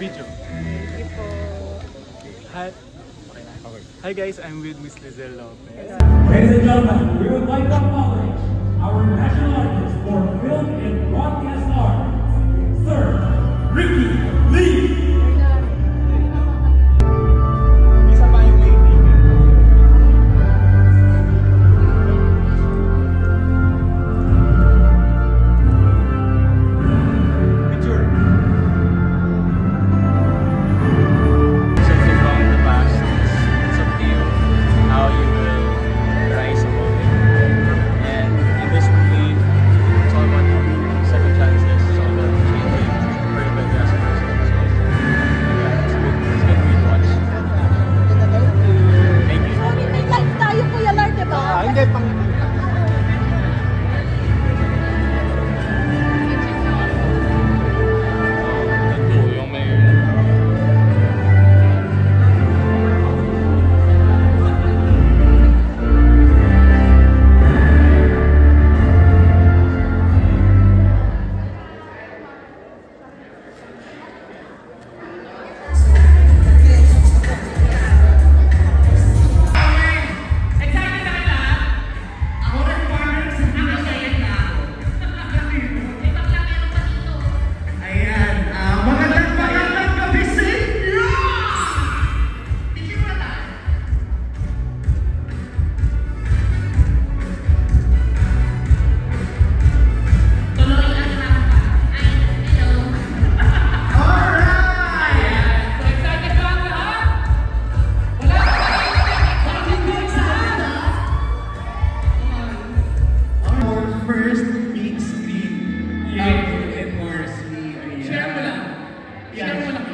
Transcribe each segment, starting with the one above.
Video. Thank you po. Hi. Hi guys, I'm with Miss Lizelle Lopez. Ladies and gentlemen, we would like to acknowledge our national artist for film and broadcast art, Sir Ricky Lee. Isa pa yung may ticket. Picture. Something wrong in the past. It's up to you how you will rise above it. And in this movie, it's all about second chances. It's all about changing for the better as a person. So yeah, it's good for you to watch. Thank you. Sorry, may live tayo, Kuya Lar, diba? Hindi pang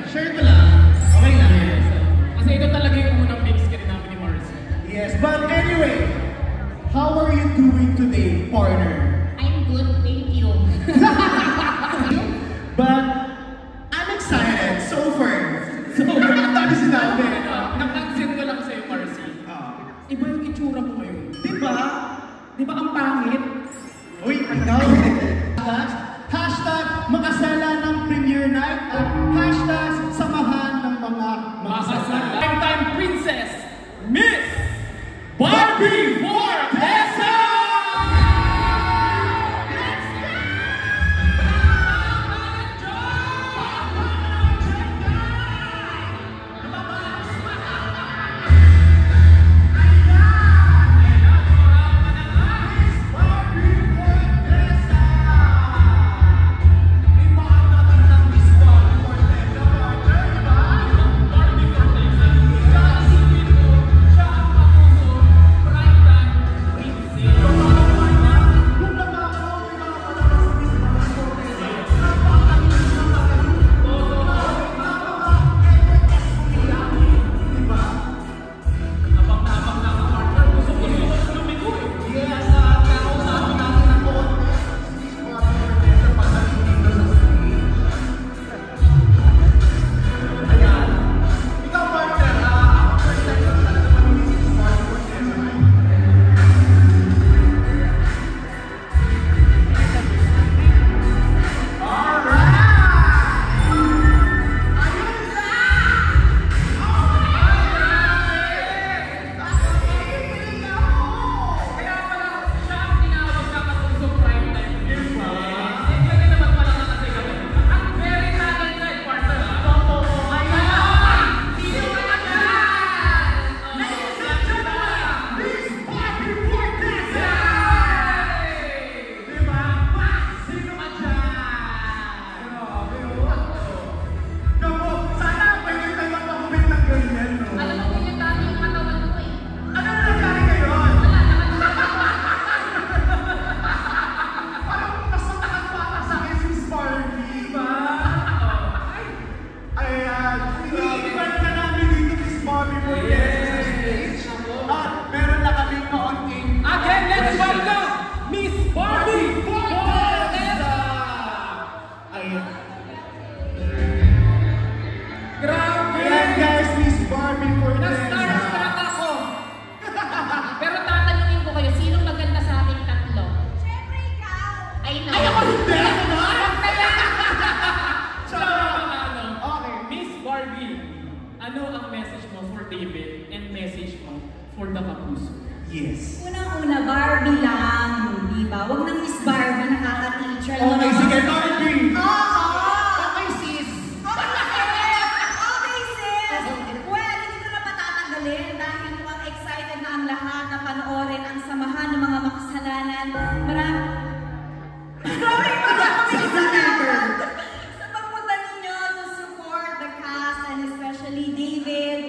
Share mo lang. Okay lang. Kasi ito talaga yung unang big screen namin ni Marcy. Yes, but anyway, how are you doing today, partner? I'm good, thank you. But I'm excited so far. So, ang dami sinabi. Napansin ko lang sa'yo, Marcy. Iba yung itsura mo ngayon. Diba? Diba ang pangit? Uy, ikaw. Hashtag makasala ng premiere night at hashtag samahan ng mga makasala. Lifetime Princess, Miss Barbie Fortesa! Prime time. David and message mo for the Kapuso? Yes. Unang-una, Barbie lang, di ba? Huwag nang Miss Barbie, nakaka-teacher. Okay, sige, Barbie! Oo! Okay, sis! Okay, sis! Well, hindi ko na patatanggalin dahil mukhang excited na ang lahat na panoorin ang samahan ng mga makasalanan. Maraming salamat sa pagpunta ninyo to support the cast and especially David.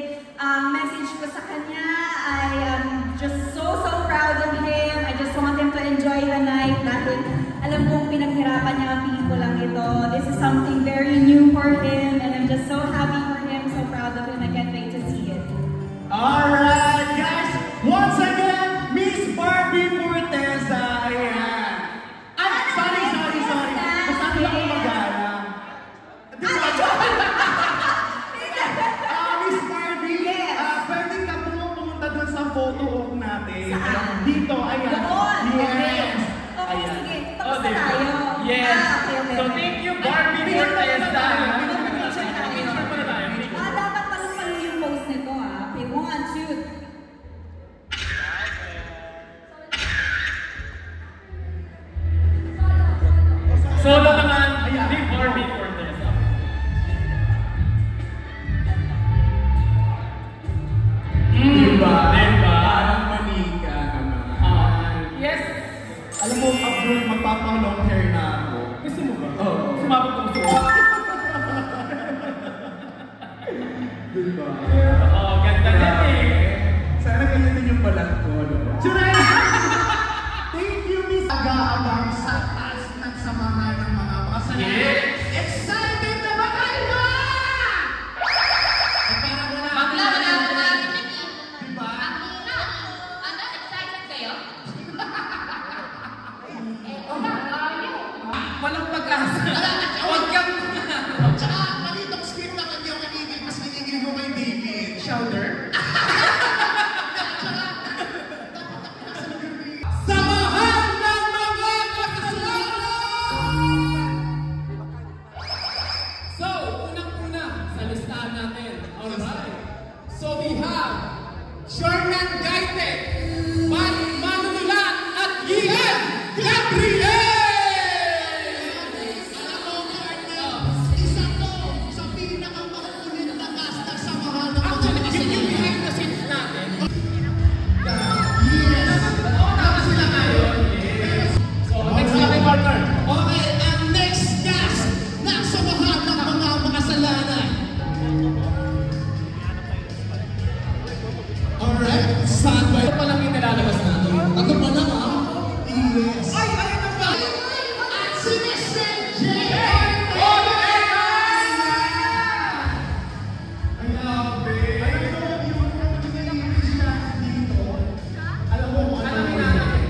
Message ko sa kanya, I am just so proud of him. I just want him to enjoy the night dahil alam kong pinaghirapan niya ang pelikulang ito. This is something very new for him and I'm just so happy for him, so proud of him. I can't wait to see it. Alright, guys! Once again, Miss Barbie Forteza! Ayan! Ay, sorry. Masabi ako mag-ala. Miss Barbie, pwede ka po pumunta dun sa photo op natin. Saan? Dito, ayan. Doon! Yes! Okay, Ayan. sige. Tapos na tayo. Yes! Okay. So thank you, Barbie Forteza! Picture tayo. Picture muna tayo. Dapat pala yung post nito Okay, 1, 2. Solo naman ni Barbie Forteza. Diba? Diba? Parang manika naman. Yes! Alam mo, Abdul, magpapalong hair na ako. Gusto mo ba? Oo. Sumabot ko gusto mo. Diba? Oo, ganda din Sana ganyan din yung balat ko, no? Churay! Thank you, Miss Aga-abang sa taas ng samahan ng mga makasalanan. Yes! Excited na ba kayo? Parang wala. Diba? Walang pag-asa. Huwag kang... Tsaka, malitong script na kanya yung kanigil, mas kinigil mo kay David. Shoulder? Samahan ng mga kasalanan! So, unang-una sa listahan natin. Alright. So we have Sherman Gaite, Matt Manulan at Ian Gabriel! Alam mo, partner, isa to sa pinakamakulit na cast ng samahan ng mga Actually, yun yung kasalanan. behind the scenes natin. Yes! Oo, tama sila ngayon. So, next natin, partner. Okay, ang next cast ng samahan ng mga makasalanan. Alright, stand by. Ito pa lang yung nilalabas natin. Ano ba na, ma'am? Yes. Ay, ayun na ba? At si Mr. J. Alam mo, Alamin natin.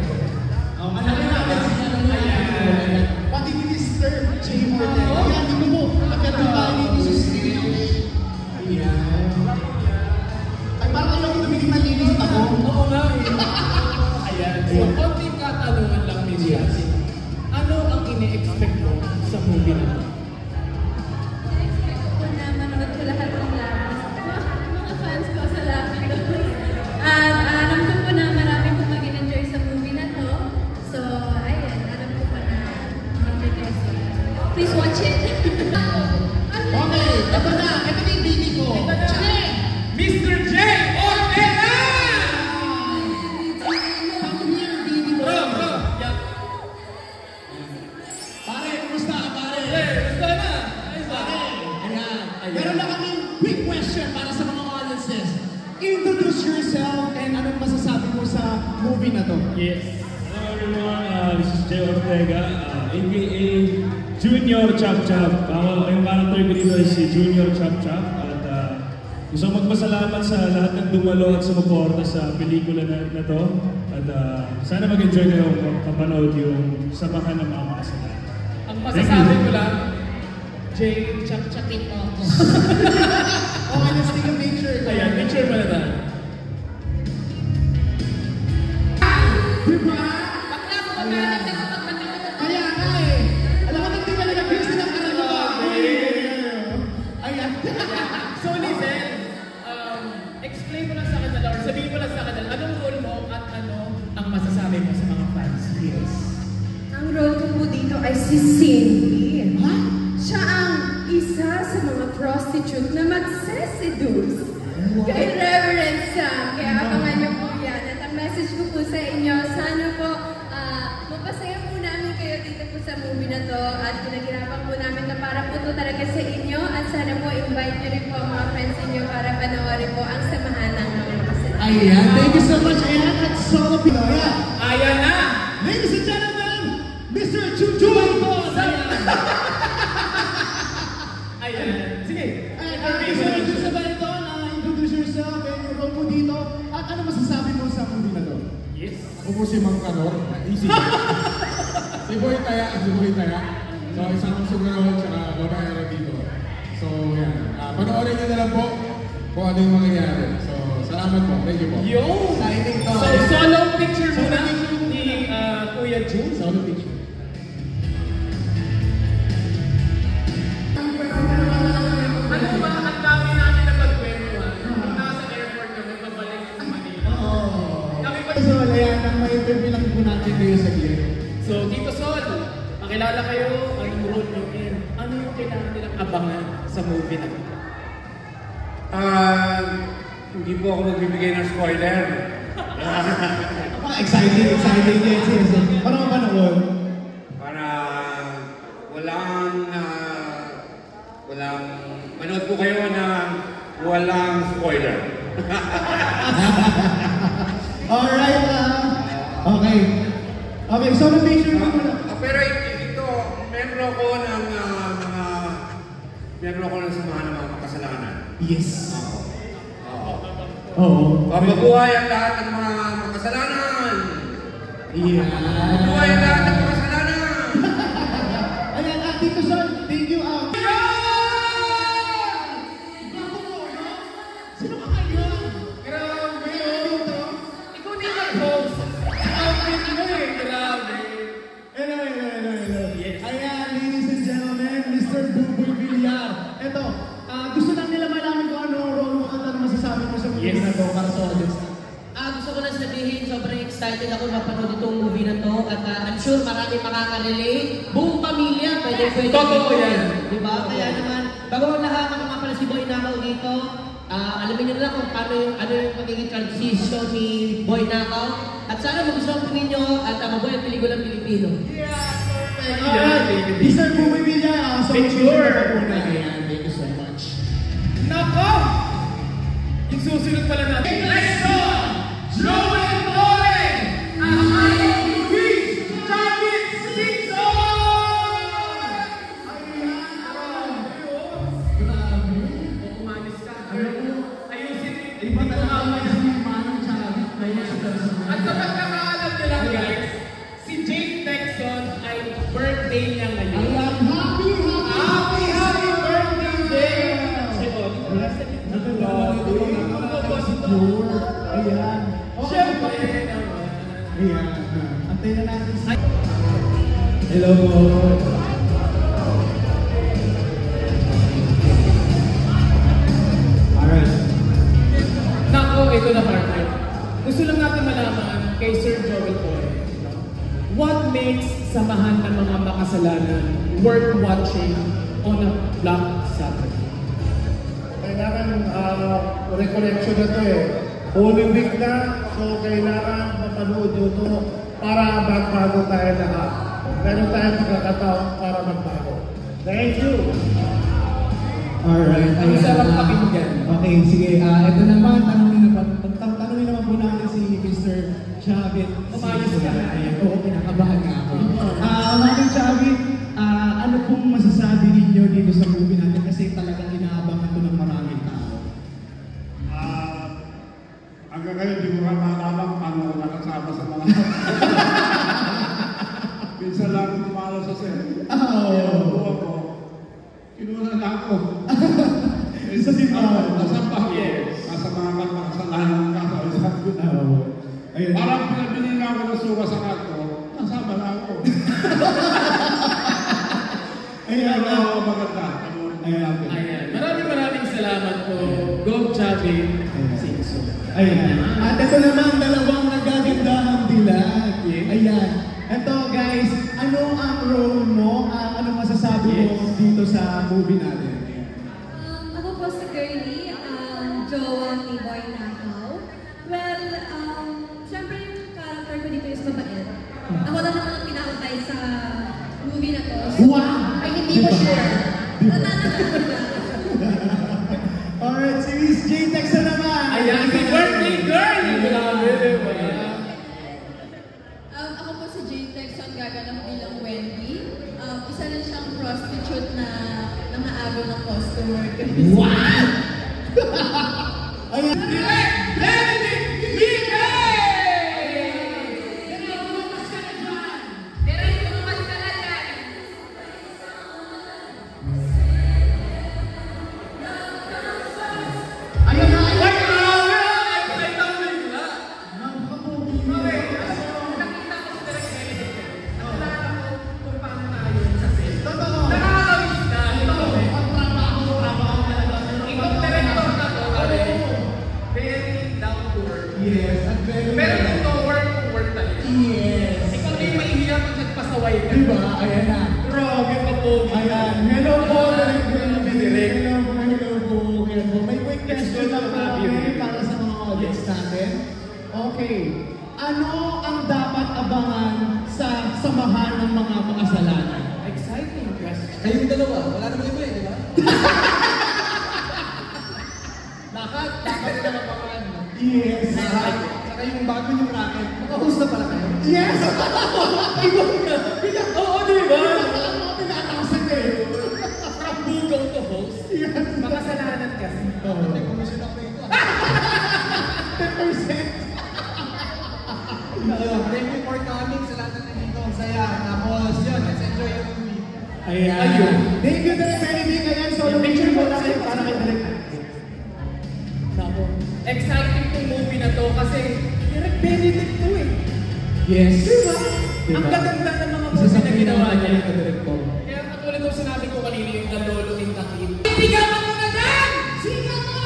alamin natin si ano yan. Pati ni Mr. J. Morgan. Ayan, di mo, magandang tayo dito sa stage. Ayan. Ay, parang ayaw ko tumigil na linis ako. Oo nga eh. Ayan. So, konting katanungan lang, Miss Yasi. Ano ang ine-expect mo sa movie na ito? Na-expect ko na manood ko lahat ng lapis. Mga fans ko sa lapis doon. At alam ko po na marami po mag-enjoy sa movie na to. So, ayan, alam ko pa na mag-enjoy kayo. So, please watch it. Okay, ito na. Ito na yung baby ko. Cheng! Mr. J. Ortega! Come here, baby ko. Bro. Yeah. Pare, kumusta? Pare. Gusto na. Pare. Ayan. Meron lang kami quick question para sa mga audiences. Introduce yourself and anong masasabi mo sa movie na to? Yes. Hello everyone, this is Jay Ortega, aka Junior Chop Chop. Yung character ko dito is si Junior Chop Chop. At gusto kong magpasalamat sa lahat ng dumalo at sumuporta sa pelikula na to. At sana mag-enjoy kayo kapanood yung samahan ng mga makasalanan. Ang masasabi ko lang, Jay, chak-chakin mo ako. Okay, let's take a picture. Ayan, picture mo na tayo. Diba? Bakla ko ba natin ako Kaya nga eh. Alam mo, hindi talaga busy ng karanawan. Ayan. So listen, go-to mo dito ay si Cindy. Siya ang isa sa mga prostitute na magseseduce kay Reverend Sam. Kaya abangan niyo po yan. At ang message ko po sa inyo, sana po mapasaya po namin kayo dito po sa movie na to at pinaghirapan po namin na para po to talaga sa inyo at sana po invite niyo rin po ang mga friends niyo para panoorin po ang samahan ng mga makasalanan. Ayan, thank you so much. Ayan, at solo Pinoy. Ayan na! Ladies and gentlemen, Mr. Chuchu Altos! Ayan. Sige. Mr. Sabanton, introduce yourself and your role mo dito. At ano masasabi mo sa movie na to? Yes. Ako po si Mang Kanor. Easy. Si Boy Taya. So, isang sugarol tsaka babaero dito. So, yan. Panoorin nyo na lang po kung ano yung mangyayari. So, salamat po. Thank you po. Yo! Signing to. So, solo picture muna ni Kuya June. Solo picture. Ano ba? Ang dami namin na pagkwentuhan. Nung nasa airport kami, pabalik sa Manila. Kami pa So, ayan, ang may interview lang po natin kayo sa gilid. So, Tito Sol, pakilala kayo, anong role nyo in, ano yung kailangan nilang abangan sa movie na ito? Hindi po ako magbibigay ng spoiler. Exciting. Yes. Paano ka panood? Para manood po kayo na walang spoiler. Alright, okay, so the picture mo muna. Pero ito, meron ako ng samahan ng mga makasalanan. Yes. Oo. Mabuhay ang lahat ng mga makasalanan! Yeah. Mabuhay ang lahat ng makasalanan! Ayan, Tito Son, thank you. Sino ka kayo? Grabe! Ikaw din mag-host! Outfit mo eh! Grabe! Hello. Yes. Ayan, ladies and gentlemen, Mr. Buboy Villar. Ito, gusto lang nila malaman kung ano role mo at ano masasabi mo sa movie na to para sa audience. Gusto ko lang sabihin, sobrang excited ako mapanood itong movie na to at I'm sure marami makaka-relate. Buong pamilya, pwede. Totoo yan. Diba? Kaya naman, bago ang lahat, ako nga pala si Boy Nakaw dito. Alamin niyo na lang kung ano yung magiging transition ni Boy Nakaw. At sana magustuhan po ninyo at mabuhay ang pelikulang Pilipino. Alright, Mr. Buboy Villar, so Picture. Ayan, thank you so much. Nako! Yung susunod pala natin. Let's go! Joel Torre! Ang ayaw Luis David Sixon! Umalis ka. Ayusin. Iba talaga yung manang Chavi. At sa pagkakaalam nyo lang guys, si Jake Texon ay birthday niya ngayon. Ayan, happy birthday, Jake! Ayan. Siyempre naman. Ayan. Antay na natin sa... Hello po. Alright. Nako, ito na partner. Gusto lang natin malaman kay Sir Joel Torre, what makes samahan ng mga makasalanan worth watching on a Black Saturday? Kailangan recollection na to eh. Holy Week na, so kailangan mapanood nyo to para magbago tayo lahat. Meron tayong pagkakataon para magbago. Thank you! Alright. Ang sarap pakinggan. Okay, sige. Ito naman, tanongin naman po natin si Mr. Chavit. Umayos ka na. Ayan, oo, kinakabahan nga ako. Ma'am Chavit, ano pong masasabi ninyo dito sa movie natin? Kasi talagang inaabangan ito ng maraming tao. Hanggang ngayon, di mo ka makakabang paano ko nakasama sa mga... Minsan lang ako tumalo sa set. Buwan ko. Kinuha na ako. Sa simbahan. Nasa pa. Nasa mga kasalanan ka sa isang group. Ayun. Parang pinabili nga ako ng suwa sa kanto. Nasama na ako. Ayan. Pero maganda. Ayan. Maraming salamat po. Go Chavi. Ayan. At ito naman, dalawang nagagandahang dilag. Ayan. Ito guys, ano ang role mo, ano masasabi mo dito sa movie natin? Ako po si Girlie, jowa ni Boy Nakaw. Well, syempre yung character ko dito is mabait. Ako lang naman ang pinakatay sa movie na to. Wow! Ay, hindi mo sure. Diba? Alright, si Miss J. Tex na naman! Ayan, si birthday girl! Grabe, diba? Ako po si Jane Texon, gaganap bilang Wendy. Isa lang siyang prostitute na nangaagaw ng customer. Wow! Ayan! Benedict Miguel! Ayan na! Yes, at very Pero ito, work talaga. Yes. Ikaw din mahihirap pag nagpasaway ka. Diba? Ayan na. Grabe ka po. Ayan. Hello po. Hello po. May quick question lang po kami para sa mga audience natin. Okay. Ano ang dapat abangan sa samahan ng mga makasalanan? Exciting question. Kayong dalawa, wala naman iba eh, di ba? Lahat na napakan. Yes. Saka yung bago yung racket, makahost na pala kayo. Yes! Oo, di ba? Pinatasan eh. From Google to host. Yes. Makasalanan kasi. May commission ako ito. 10%. Thank you for coming sa lahat ng nandito. Ang saya. Tapos yun, let's enjoy yung movie. Ayun. Thank you, Direk Benedict. Ayan, solo picture mo lang kayo para kay Direk. Nako. Exciting tong movie na to kasi Direk Benedict to eh. Yes. Diba? Ang gaganda ng mga movie na ginawa niya. Director. Kaya katulad ng sinabi ko kanina yung Nalolo in Takip. Ibigaman mo na dyan! Siga mo!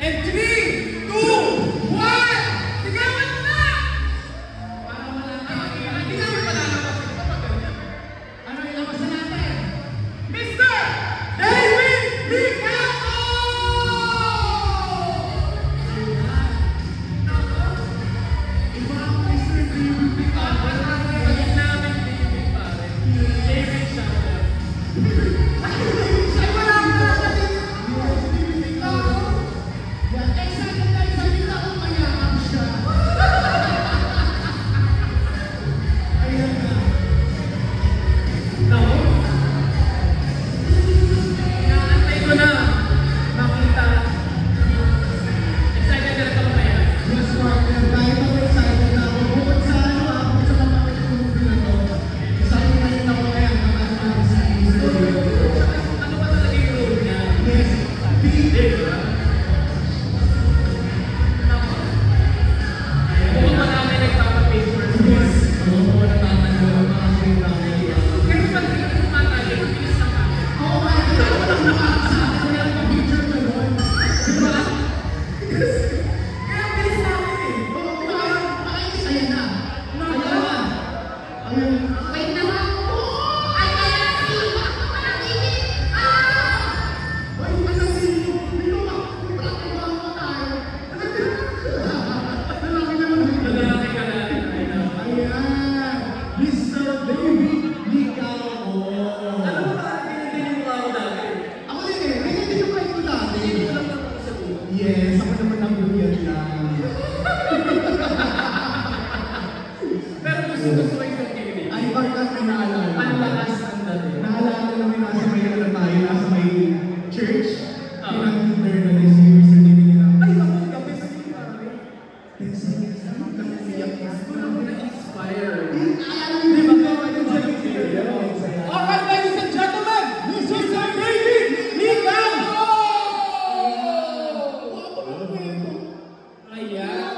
And 3, 2, 1! Sigawan mo na! Para wala na. Hindi namin malalapas ito kapag ganyan. Ano ilabas na natin? Mr. David Ricardo! Iba ang Mr. David Ricardo. David pare. David siya. Ay, wala ka na siya din. Yes, David Ricardo. Yan, excited na excited ako mayaman siya. Ayan na. Nako. Inaantay ko na makita. Excited na rin ako kaya. Yes, partner. Kahit ako excited na ako. Bukod sa ako sa mga movie na to. Excited na rin ako ngayon. Nakasama si Mr. David. Ano ba talaga yung role niya? Yes, big. Mukhang marami nagpapapapers. Yes. Oo, natatanggol ang mga sinabi. Pero pag sila tumatali, ang bilis na kami. Oo, kaya ako lang naman sa akin. Kaya nag-picture ka doon. Diba? Kaya ang bilis namin eh. Oo, makainis. Ayan na. Ayan na. Ayan na. Wait na ba? Ay, Ay, ano si Dino? Lalaki naman. Lalaki ka natin. Ayan. Mr. David Licao. Ano ba talaga din yung ako dati? Ako din eh. Ganyan din yung kahit ko dati. Hindi ko lang naman sa buhay. Yes, ako naman ang buyat lang. Pero gusto ko yung feeling. Ay, bakit may naalala? Ang lakas ang dati. Naalala namin nasa may ano tayo, nasa may church. Ah. Pinag-inter na rin si Mr. David Licao. Ay, ako, gabi sa iyo pare. 10 seconds lang, hanggang umiyak na. Na-inspire. Naalala niyo ba kayo? Alright, ladies and gentlemen, Mr. David Licao! Ayan.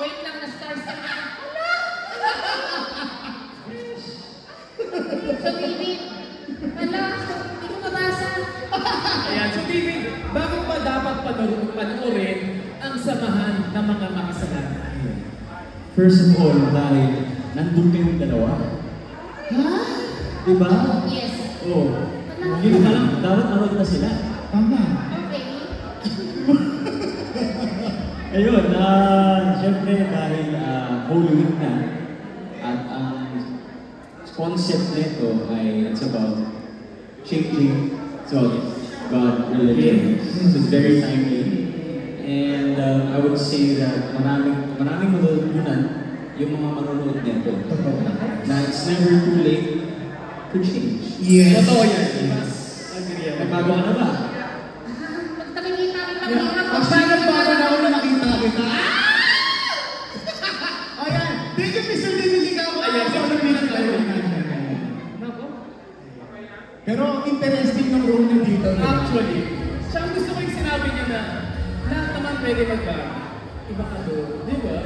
Wait lang, na-stars ka na. So, David, hala, hindi ko mabasa. Ayan, so David, bakit ba dapat panoorin ang samahan ng mga makasalanan? First of all, dahil nandun kayong dalawa. Ha? Diba? Yes. Oo. Yun na lang, dapat manood na sila. Tama. Okay. Ayun, syempre dahil Holy Week na, at ang concept nito ay it's about changing, so God religion. So it's very timely. And I would say that maraming manonood yung mga manonood nito. Na it's never too late to change. Yes. Totoo yan. Nagbago ka na ba? Pag nakikita kita hirap, Actually, nagbago na ako na nakita kita. Ayan. Thank you, Mr. David Ligaw. Ayan, so nagbilang tayo. Nako. Pero interesting ng role niya dito. Actually, siya ang gusto ko yung sinabi niya na lahat naman pwede magbago. Iba ka doon. Di ba?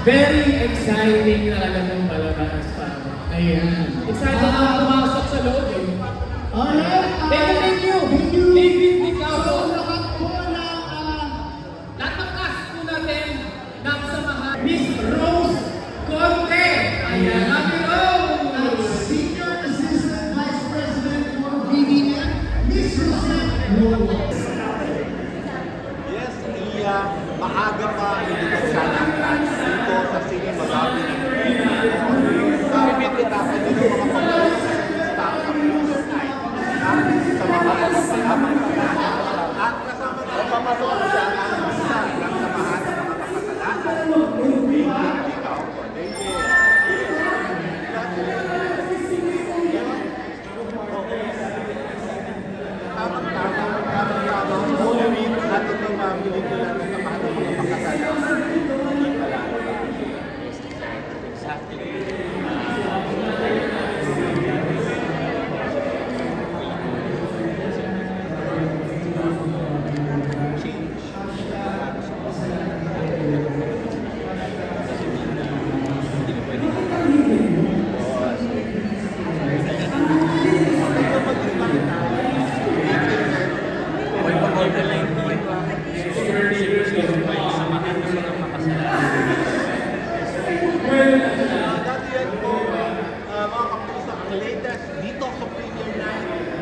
Very exciting talaga ng palabas pa. Ayan. Excited na pumasok sa loob eh. Alright. Thank you. Thank you. David Ligaw. So, lahat po na Lahat ng cast po natin ng samahan. Miss Rose Conte. Ayan, Mami Rose. Senior Assistant Vice President for BDM, Miss Rosette Rose. Yes, maaga pa hindi sana ang fans dito sa Cine Magabi ng Bibitirapan nyo ng mga pamilya sa Music Night sa mga pagkakamang at kasama na papasok siya ang isa ng samahan ng mga kapasalanan. David Ligaw. Tamang Holy Week at itong pelikula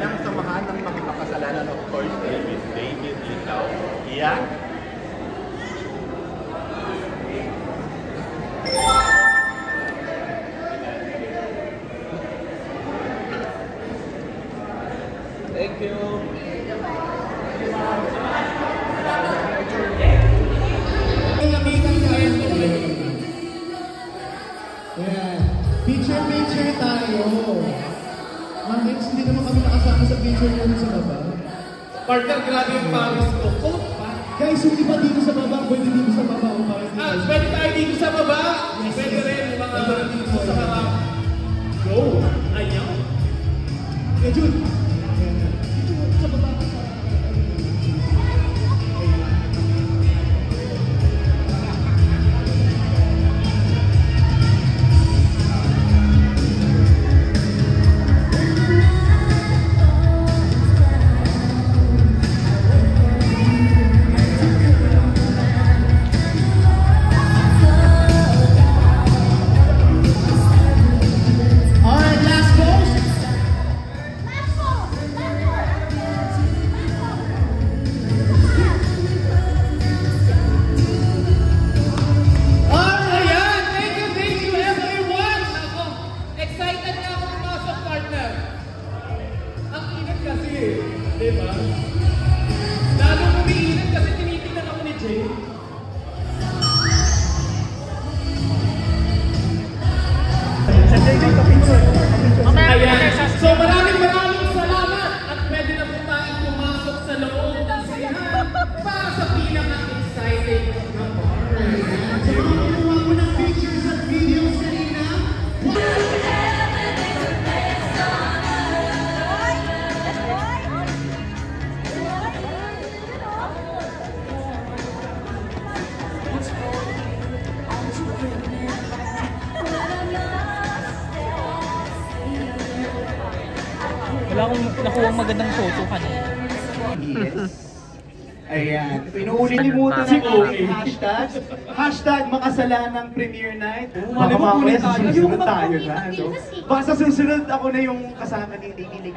na samahan ng mga pakasalanan. Of course, David Ligaw. Yeah. Thank you. Picture tayo. Max, hindi naman kami nakasama sa picture nyo sa baba. Partner, grabe yung Paris ko. Coat pa. Guys, hindi pa dito sa baba. Pwede dito sa baba. O para dito. Pwede tayo dito sa baba. Yes, Pwede yes. rin yung mga dito sa harap. Go! Ayaw. Eh, Jude. Dito sa baba. So maraming salamat at pwede na po tayong pumasok sa loob ng sayahan para sa pinaka-exciting na part. Sa mga kinuha mo ng pictures at videos kanina, Wala akong nakuha magandang photo kanina. Yes. Ayan. Inuulit-limutan na natin hashtag. Hashtag makasalanang premiere night. Baka mamaya sa susunod tayo na. No? Baka sa susunod ako na yung kasama ni Davey.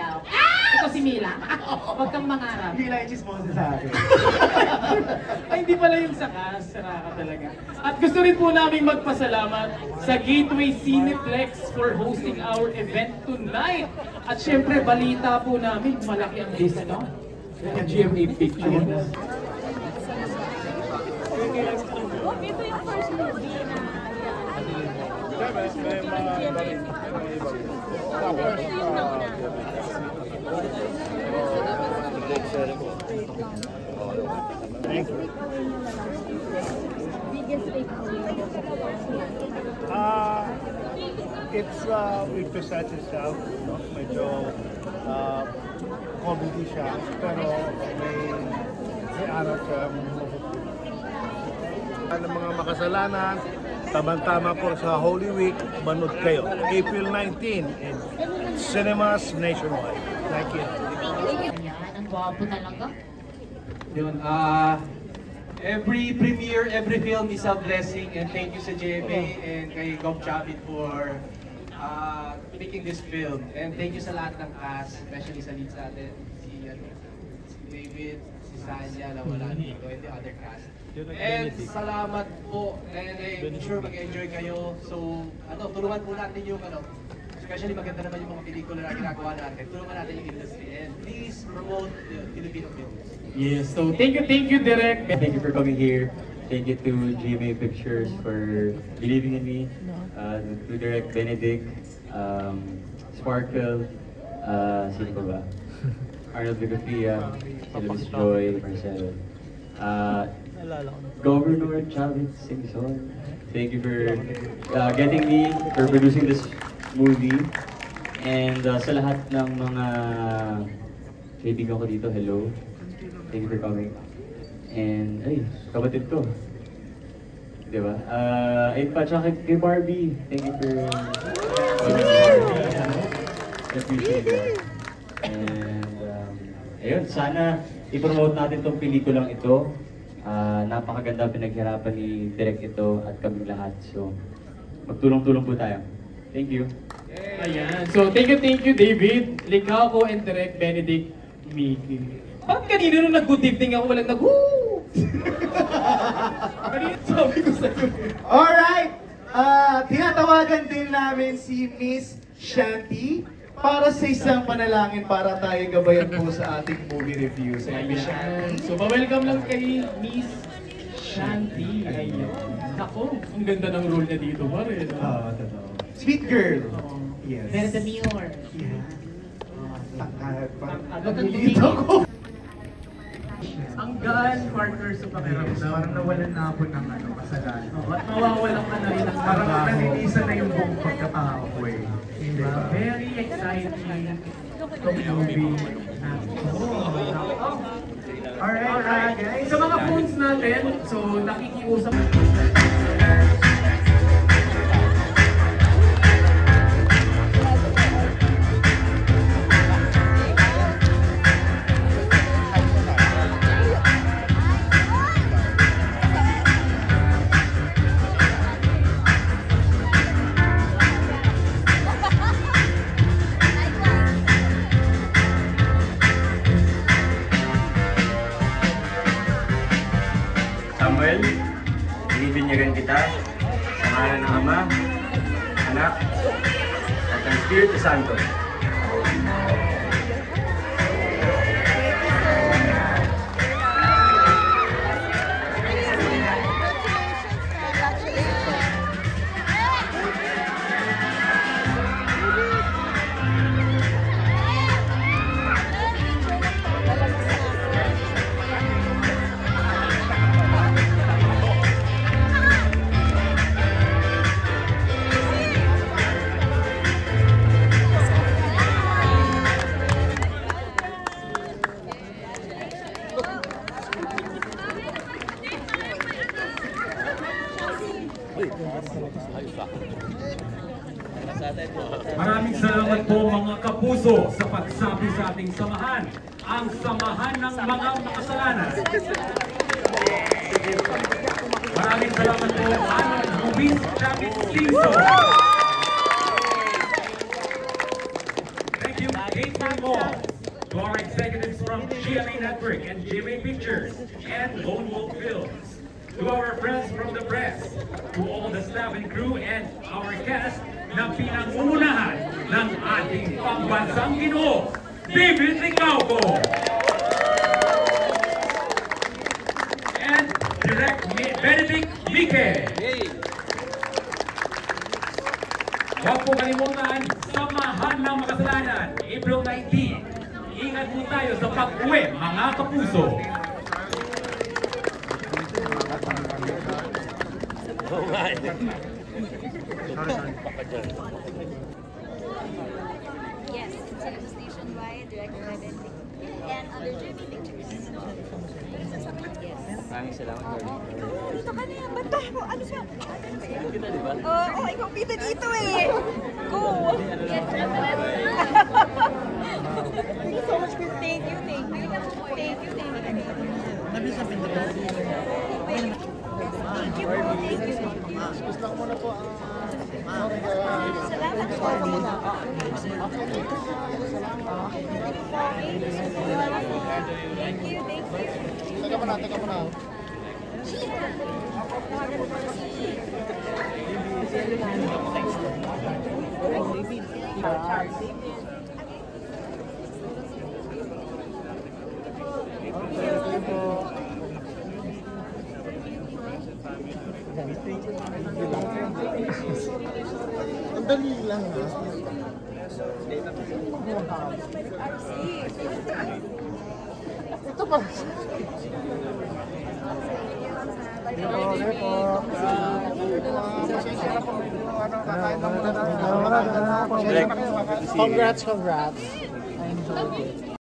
Ito si Mila. Huwag kang mangarap. Mila yung chismosa sa akin. Ay, hindi pala yung sakas. Sara ka talaga. At gusto rin po namin magpasalamat sa Gateway Cineplex for hosting our event tonight. At syempre, balita po namin, malaki ang discount. Kaya GMA Pictures. Ito yung first movie na It's it presents itself, no? Medyo comedy siya, pero may araw siya. Ng mga makasalanan, tamang-tama po sa Holy Week, manood kayo. April 19 in cinemas nationwide. Thank you. ang gwapo talaga. Yun, every premiere, every film is a blessing, and thank you sa GMA and kay Gob Chavit for making this film. And thank you sa lahat ng cast, especially sa leads natin, si David, si Sanya na wala dito, and the other cast. And salamat po, and I'm sure mag-enjoy kayo. So, tulungan po natin yung especially maganda naman yung mga pelikula na ginagawa natin. Tulungan natin yung industry, and please promote the Filipino films. Yes, so thank you, Direk. Thank you for coming here. Thank you to GMA Pictures for believing in me. To Direct Benedict, Sparkle, sino pa ba? Arnold Vigafia, Luis Joy, Marcelo. Governor Chavit Singson, thank you for getting me, for producing this movie. And sa lahat ng mga kaibigan ko dito, hello. Thank you for coming. And, ay, kapatid ko. Diba? Ay, pa, tsaka kay Barbie. Thank you for appreciate that. And, ayun, sana i-promote natin tong pelikulang ito. Napakaganda pinaghirapan ni Direk ito at kaming lahat. So, magtulong-tulong po tayo. Thank you. Ayan. So, thank you, David. Likaw ko and Direk Benedict Miki. Bakit kanina nung nag-good evening ako, walang nag-woo! Kanina sabi ko sa'yo. Alright! Tinatawagan din namin si Miss Shanti para sa isang panalangin para tayo gabayan po sa ating movie review. So, Miss Shanti. So, pa-welcome lang kay Miss Shanti. Ayun. Ako, ang ganda ng role niya dito pa rin. Totoo. Sweet girl. Yes. Pero demure. Yeah. Tangkad pa. Dito ko. Ang gaan, partner, sa pakiramdam. Parang nawalan na ako ng kasalanan. At mawawalan ka na rin ng Parang naninisan na yung buong pagkatao ko eh. Diba? Very exciting itong movie. Alright, guys. Sa mga phones natin, so nakikiusap. Samuel, binibinyagan kita sa ngalan ng Ama, Anak, at ng Espiritu Santo. Maraming salamat po mga kapuso sa pagsabi sa ating samahan ang samahan ng mga makasalanan. Maraming salamat po, Arnold Luis Chavez Tinso. Thank you, April Moore. To our executives from GMA Network and GMA Pictures and Lone Wolf Films. To our friends from the press, to all the staff and crew and our cast na pinangungunahan ng ating pambansang Ginoo, David Licauco. And Direct Benedict Mique. Huwag po kalimutan, samahan ng makasalanan, April 19. Ingat po tayo sa pag-uwi, mga kapuso. Yes, it's nationwide, directed by Ben and under JB Pictures. Maraming salamat, Lord. Dito ka na yan. Ba't tayo? Ano siya? Kita, di ba? Oo, ikaw pita dito eh. Go! Thank you so much for thank you. Thank you. Thank you. Thank you po. Thank you. Gusto ko muna po ang... Salamat po. Thank you. Teka muna. Ang dali lang ha. Ito pa. Congrats.